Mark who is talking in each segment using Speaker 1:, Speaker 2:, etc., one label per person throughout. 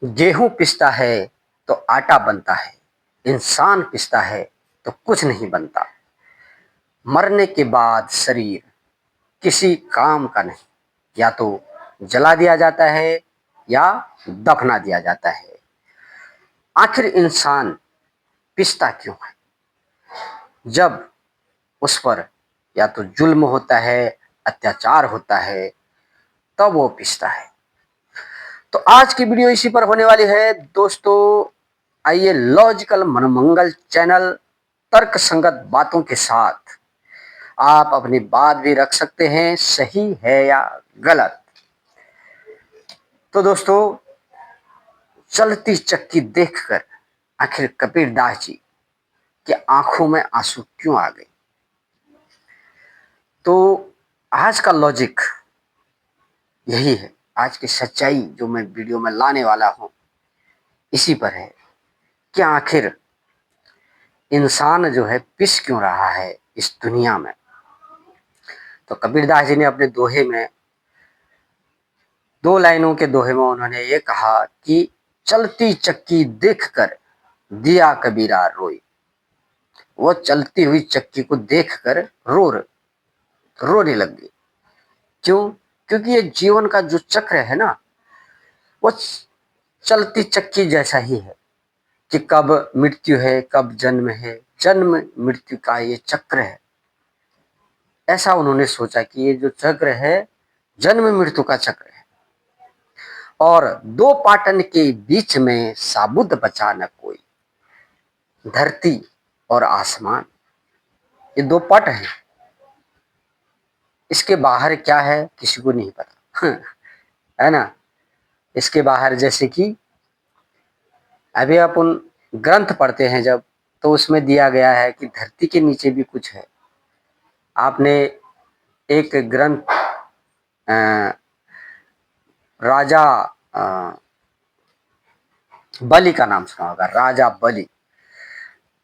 Speaker 1: गेहूं पिसता है तो आटा बनता है, इंसान पिसता है तो कुछ नहीं बनता। मरने के बाद शरीर किसी काम का नहीं, या तो जला दिया जाता है या दफना दिया जाता है। आखिर इंसान पिसता क्यों है? जब उस पर या तो जुल्म होता है, अत्याचार होता है, तब वो पिसता है। तो आज की वीडियो इसी पर होने वाली है दोस्तों। आइए लॉजिकल मनोमंगल चैनल तर्क संगत बातों के साथ आप अपनी बात भी रख सकते हैं, सही है या गलत। तो दोस्तों, चलती चक्की देखकर आखिर कबीर दास जी के आंखों में आंसू क्यों आ गए? तो आज का लॉजिक यही है, आज की सच्चाई जो मैं वीडियो में लाने वाला हूं इसी पर है कि आखिर इंसान जो है पिस क्यों रहा है इस दुनिया में। तो कबीरदास जी ने अपने दोहे में, 2 लाइनों के दोहे में उन्होंने ये कहा कि चलती चक्की देखकर दिया कबीरा रोई। वो चलती हुई चक्की को देखकर रोने लग गई। क्यों? क्योंकि ये जीवन का जो चक्र है ना, वो चलती चक्की जैसा ही है कि कब मृत्यु है, कब जन्म है, जन्म मृत्यु का ये चक्र है। ऐसा उन्होंने सोचा कि ये जो चक्र है जन्म मृत्यु का चक्र है, और दो पाटन के बीच में साबुत बचा न कोई। धरती और आसमान, ये दो पट हैं, इसके बाहर क्या है किसी को नहीं पता है ना। इसके बाहर जैसे कि अभी अपन ग्रंथ पढ़ते हैं जब, तो उसमें दिया गया है कि धरती के नीचे भी कुछ है। आपने एक ग्रंथ राजा बलि का नाम सुना होगा, राजा बलि।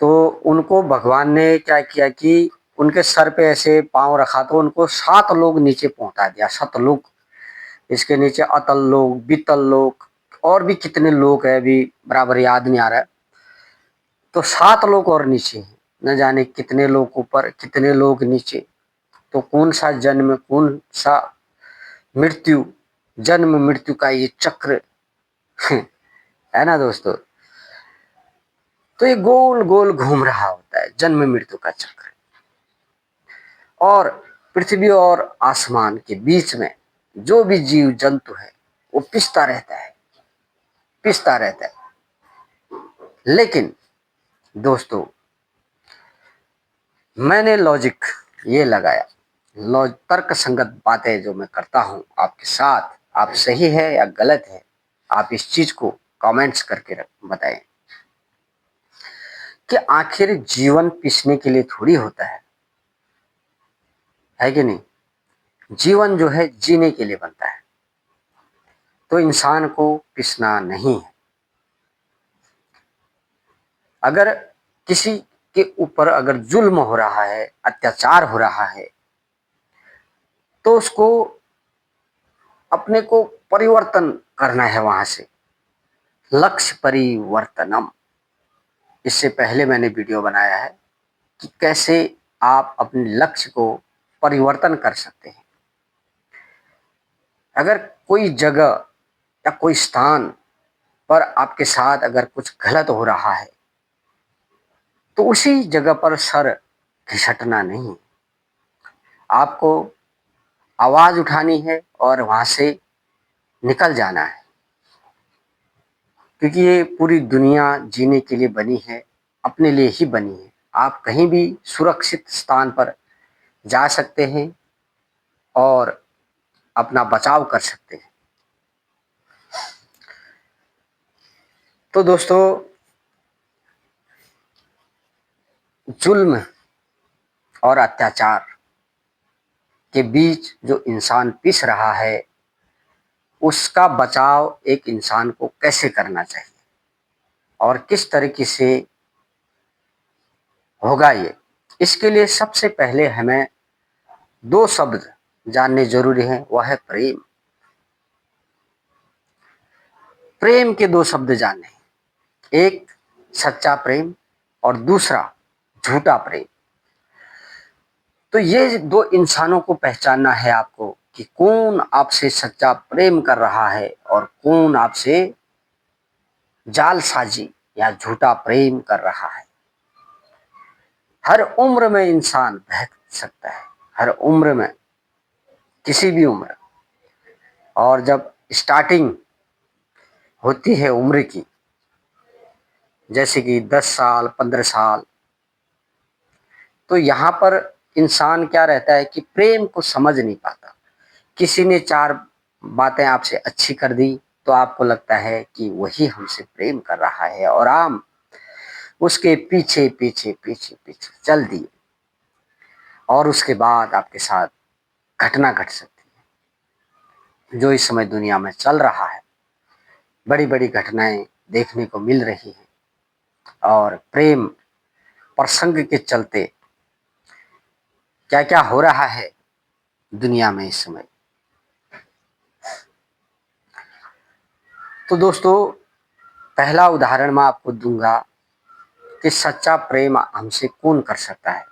Speaker 1: तो उनको भगवान ने क्या किया कि उनके सर पे ऐसे पांव रखा तो उनको 7 लोग नीचे पहुंचा दिया, सतलोक। इसके नीचे अतल लोक, बीतल लोक, और भी कितने लोग है अभी बराबर याद नहीं आ रहा है। तो 7 लोग और नीचे हैं, न जाने कितने लोग ऊपर कितने लोग नीचे। तो कौन सा जन्म, कौन सा मृत्यु, जन्म मृत्यु का ये चक्र है ना दोस्तों। तो ये गोल गोल घूम रहा होता है जन्म मृत्यु का चक्र। और पृथ्वी और आसमान के बीच में जो भी जीव जंतु है वो पिसता रहता है, पिसता रहता है। लेकिन दोस्तों, मैंने लॉजिक ये लगाया, तर्क संगत बातें जो मैं करता हूं आपके साथ, आप सही है या गलत है, आप इस चीज को कमेंट्स करके बताएं कि आखिर जीवन पिसने के लिए थोड़ी होता है कि नहीं। जीवन जो है जीने के लिए बनता है, तो इंसान को पिसना नहीं है। अगर किसी के ऊपर अगर जुल्म हो रहा है, अत्याचार हो रहा है, तो उसको अपने को परिवर्तन करना है वहां से। लक्ष्य परिवर्तनम, इससे पहले मैंने वीडियो बनाया है कि कैसे आप अपने लक्ष्य को परिवर्तन कर सकते हैं। अगर कोई जगह या कोई स्थान पर आपके साथ अगर कुछ गलत हो रहा है, तो उसी जगह पर सर घिसटना नहीं, आपको आवाज उठानी है और वहां से निकल जाना है। क्योंकि ये पूरी दुनिया जीने के लिए बनी है, अपने लिए ही बनी है। आप कहीं भी सुरक्षित स्थान पर जा सकते हैं और अपना बचाव कर सकते हैं। तो दोस्तों, जुल्म और अत्याचार के बीच जो इंसान पिस रहा है, उसका बचाव एक इंसान को कैसे करना चाहिए और किस तरीके से होगा ये, इसके लिए सबसे पहले हमें 2 शब्द जानने जरूरी हैं, वह है प्रेम। प्रेम के दो शब्द जाने, एक सच्चा प्रेम और दूसरा झूठा प्रेम। तो ये दो इंसानों को पहचानना है आपको कि कौन आपसे सच्चा प्रेम कर रहा है और कौन आपसे जालसाजी या झूठा प्रेम कर रहा है। हर उम्र में इंसान बहक सकता है, हर उम्र में, किसी भी उम्र। और जब स्टार्टिंग होती है उम्र की, जैसे कि 10 साल 15 साल, तो यहाँ पर इंसान क्या रहता है कि प्रेम को समझ नहीं पाता। किसी ने 4 बातें आपसे अच्छी कर दी तो आपको लगता है कि वही हमसे प्रेम कर रहा है और आप उसके पीछे पीछे पीछे पीछे चल दिए, और उसके बाद आपके साथ घटना घट सकती है जो इस समय दुनिया में चल रहा है। बड़ी बड़ी घटनाएं देखने को मिल रही हैं और प्रेम प्रसंग के चलते क्या क्या हो रहा है दुनिया में इस समय। तो दोस्तों, पहला उदाहरण मैं आपको दूंगा कि सच्चा प्रेम हमसे कौन कर सकता है।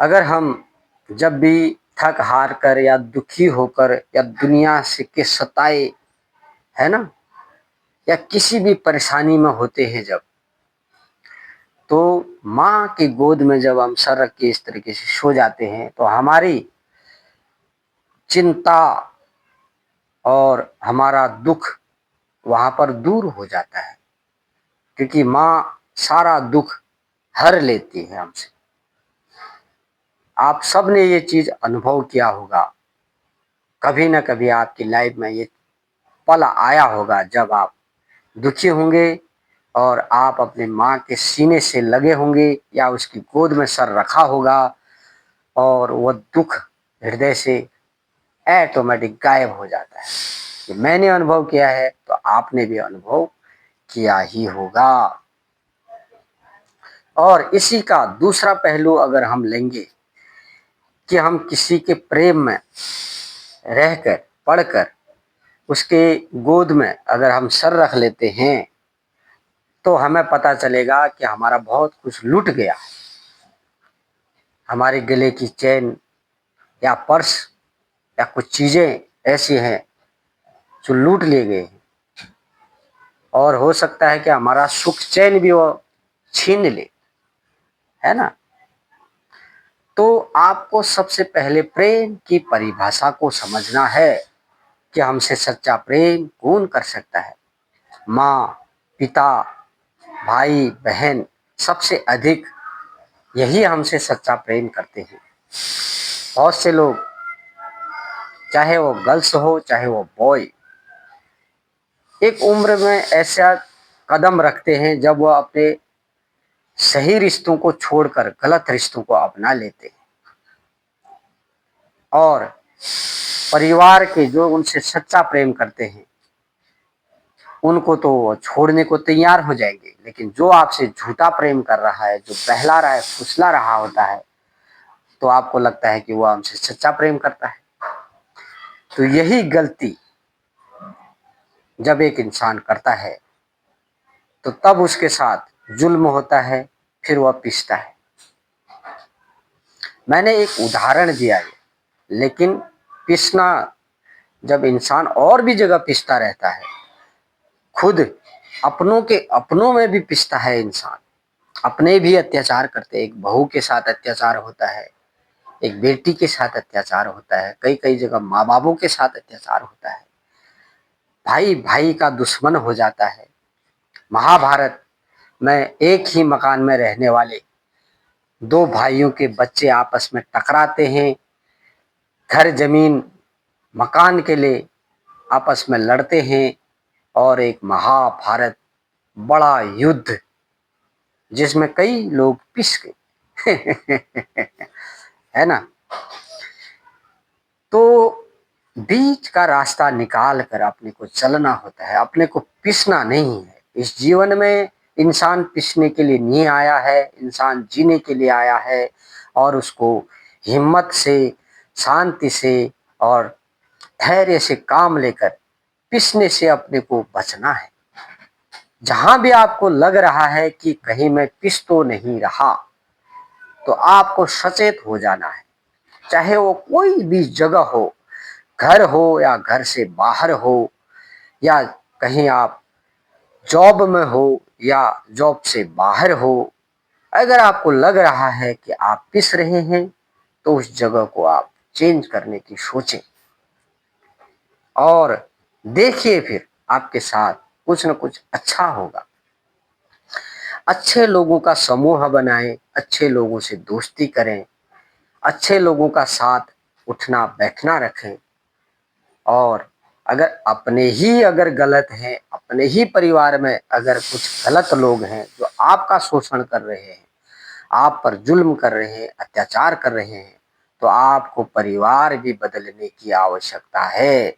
Speaker 1: अगर हम जब भी थक हार कर या दुखी होकर या दुनिया से के सताए, है ना, या किसी भी परेशानी में होते हैं जब, तो माँ की गोद में जब हम सर रख के इस तरीके से सो जाते हैं तो हमारी चिंता और हमारा दुख वहाँ पर दूर हो जाता है, क्योंकि माँ सारा दुख हर लेती है हमसे। आप सब ने ये चीज़ अनुभव किया होगा, कभी ना कभी आपकी लाइफ में ये पल आया होगा जब आप दुखी होंगे और आप अपने माँ के सीने से लगे होंगे या उसकी गोद में सर रखा होगा और वह दुख हृदय से ऑटोमेटिक गायब हो जाता है। ये मैंने अनुभव किया है तो आपने भी अनुभव किया ही होगा। और इसी का दूसरा पहलू अगर हम लेंगे कि हम किसी के प्रेम में रहकर पढ़कर उसके गोद में अगर हम सर रख लेते हैं तो हमें पता चलेगा कि हमारा बहुत कुछ लूट गया। हमारे गले की चेन या पर्स या कुछ चीज़ें ऐसी हैं जो लूट लिए गए हैं, और हो सकता है कि हमारा सुख चैन भी वो छीन ले, है ना। तो आपको सबसे पहले प्रेम की परिभाषा को समझना है कि हमसे सच्चा प्रेम कौन कर सकता है। माँ, पिता, भाई, बहन, सबसे अधिक यही हमसे सच्चा प्रेम करते हैं। बहुत से लोग, चाहे वो गर्ल्स हो चाहे वो बॉय, एक उम्र में ऐसा कदम रखते हैं जब वह अपने सही रिश्तों को छोड़कर गलत रिश्तों को अपना लेते हैं, और परिवार के जो उनसे सच्चा प्रेम करते हैं उनको तो छोड़ने को तैयार हो जाएंगे, लेकिन जो आपसे झूठा प्रेम कर रहा है, जो बहला रहा है, फुसला रहा होता है, तो आपको लगता है कि वो हमसे सच्चा प्रेम करता है। तो यही गलती जब एक इंसान करता है तो तब उसके साथ जुल्म होता है, फिर वह पिसता है। मैंने एक उदाहरण दिया है, लेकिन पिसना, जब इंसान और भी जगह पिसता रहता है, खुद अपनों के अपनों में भी पिसता है इंसान, अपने भी अत्याचार करते हैं। एक बहू के साथ अत्याचार होता है, एक बेटी के साथ अत्याचार होता है, कई कई जगह माँ बापों के साथ अत्याचार होता है, भाई भाई का दुश्मन हो जाता है। महाभारत में एक ही मकान में रहने वाले दो भाइयों के बच्चे आपस में टकराते हैं, घर जमीन मकान के लिए आपस में लड़ते हैं, और एक महाभारत बड़ा युद्ध जिसमें कई लोग पिस गए है ना। तो बीच का रास्ता निकाल कर अपने को चलना होता है, अपने को पिसना नहीं है। इस जीवन में इंसान पिसने के लिए नहीं आया है, इंसान जीने के लिए आया है, और उसको हिम्मत से, शांति से और धैर्य से काम लेकर पिसने से अपने को बचना है। जहां भी आपको लग रहा है कि कहीं मैं पिस तो नहीं रहा, तो आपको सचेत हो जाना है। चाहे वो कोई भी जगह हो, घर हो या घर से बाहर हो, या कहीं आप जॉब में हो या जॉब से बाहर हो, अगर आपको लग रहा है कि आप पिस रहे हैं, तो उस जगह को आप चेंज करने की सोचें और देखिए फिर आपके साथ कुछ न कुछ अच्छा होगा। अच्छे लोगों का समूह बनाएं, अच्छे लोगों से दोस्ती करें, अच्छे लोगों का साथ उठना बैठना रखें। और अगर अपने ही अगर गलत हैं, अपने ही परिवार में अगर कुछ गलत लोग हैं जो आपका शोषण कर रहे हैं, आप पर जुल्म कर रहे हैं, अत्याचार कर रहे हैं, तो आपको परिवार भी बदलने की आवश्यकता है।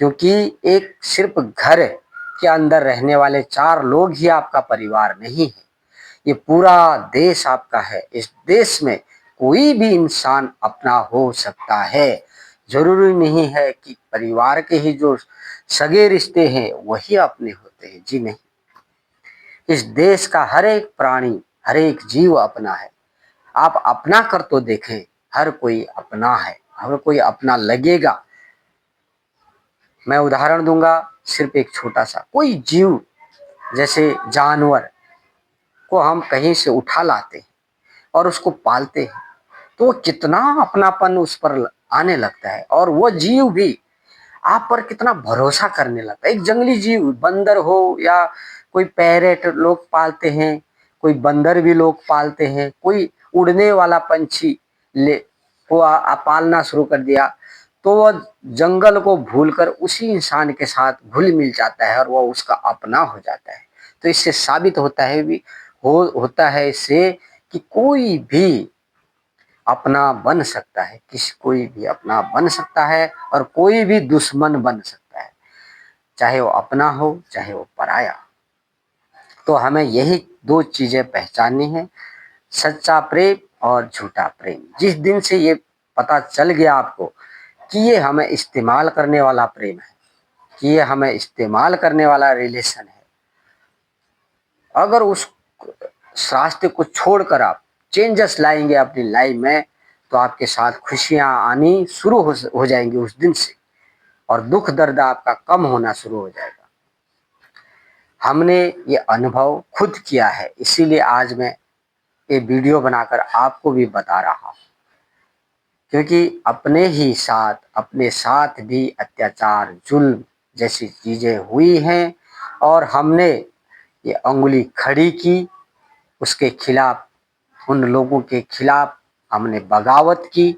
Speaker 1: क्योंकि एक सिर्फ घर के अंदर रहने वाले 4 लोग ही आपका परिवार नहीं है, ये पूरा देश आपका है। इस देश में कोई भी इंसान अपना हो सकता है। जरूरी नहीं है कि परिवार के ही जो सगे रिश्ते हैं वही अपने होते हैं, जी नहीं। इस देश का हर एक प्राणी, हर एक जीव अपना है। आप अपना कर तो देखें, हर कोई अपना है, हर कोई अपना लगेगा। मैं उदाहरण दूंगा, सिर्फ एक छोटा सा, कोई जीव जैसे जानवर को हम कहीं से उठा लाते हैं और उसको पालते हैं, तो कितना अपनापन उस पर आने लगता है, और वो जीव भी आप पर कितना भरोसा करने लगता है। एक जंगली जीव, बंदर हो या कोई पैरेट लोग पालते हैं, कोई बंदर भी लोग पालते हैं, कोई उड़ने वाला पंछी ले को पालना शुरू कर दिया, तो वह जंगल को भूलकर उसी इंसान के साथ घुल मिल जाता है और वह उसका अपना हो जाता है। तो इससे साबित होता है होता है इससे कि कोई भी अपना बन सकता है, कोई भी अपना बन सकता है और कोई भी दुश्मन बन सकता है, चाहे वो अपना हो चाहे वो पराया। तो हमें यही 2 चीजें पहचाननी है, सच्चा प्रेम और झूठा प्रेम। जिस दिन से ये पता चल गया आपको कि ये हमें इस्तेमाल करने वाला प्रेम है, कि ये हमें इस्तेमाल करने वाला रिलेशन है, अगर उस रास्ते को छोड़कर आप चेंजेस लाएंगे अपनी लाइफ में, तो आपके साथ खुशियां आनी शुरू हो जाएंगी उस दिन से, और दुख दर्द आपका कम होना शुरू हो जाएगा। हमने ये अनुभव खुद किया है, इसीलिए आज मैं ये वीडियो बनाकर आपको भी बता रहा हूँ। क्योंकि अपने साथ भी अत्याचार, जुल्म जैसी चीजें हुई हैं, और हमने ये अंगुली खड़ी की, उसके खिलाफ, उन लोगों के खिलाफ हमने बगावत की,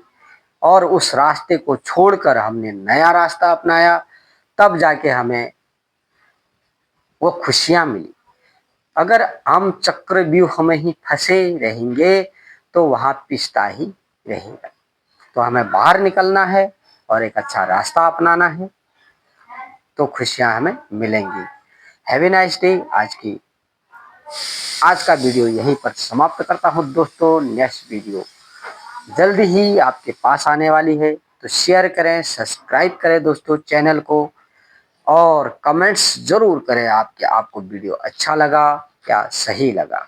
Speaker 1: और उस रास्ते को छोड़कर हमने नया रास्ता अपनाया, तब जाके हमें वो खुशियां मिली। अगर हम चक्रव्यूह में ही फंसे रहेंगे तो वहां पिसता ही रहेगा। तो हमें बाहर निकलना है और एक अच्छा रास्ता अपनाना है, तो खुशियां हमें मिलेंगी। Have a nice day. आज का वीडियो यहीं पर समाप्त करता हूं दोस्तों। नेक्स्ट वीडियो जल्दी ही आपके पास आने वाली है, तो शेयर करें, सब्सक्राइब करें दोस्तों चैनल को, और कमेंट्स जरूर करें आपको वीडियो अच्छा लगा या सही लगा,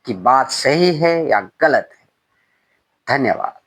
Speaker 1: कि बात सही है या गलत है। धन्यवाद।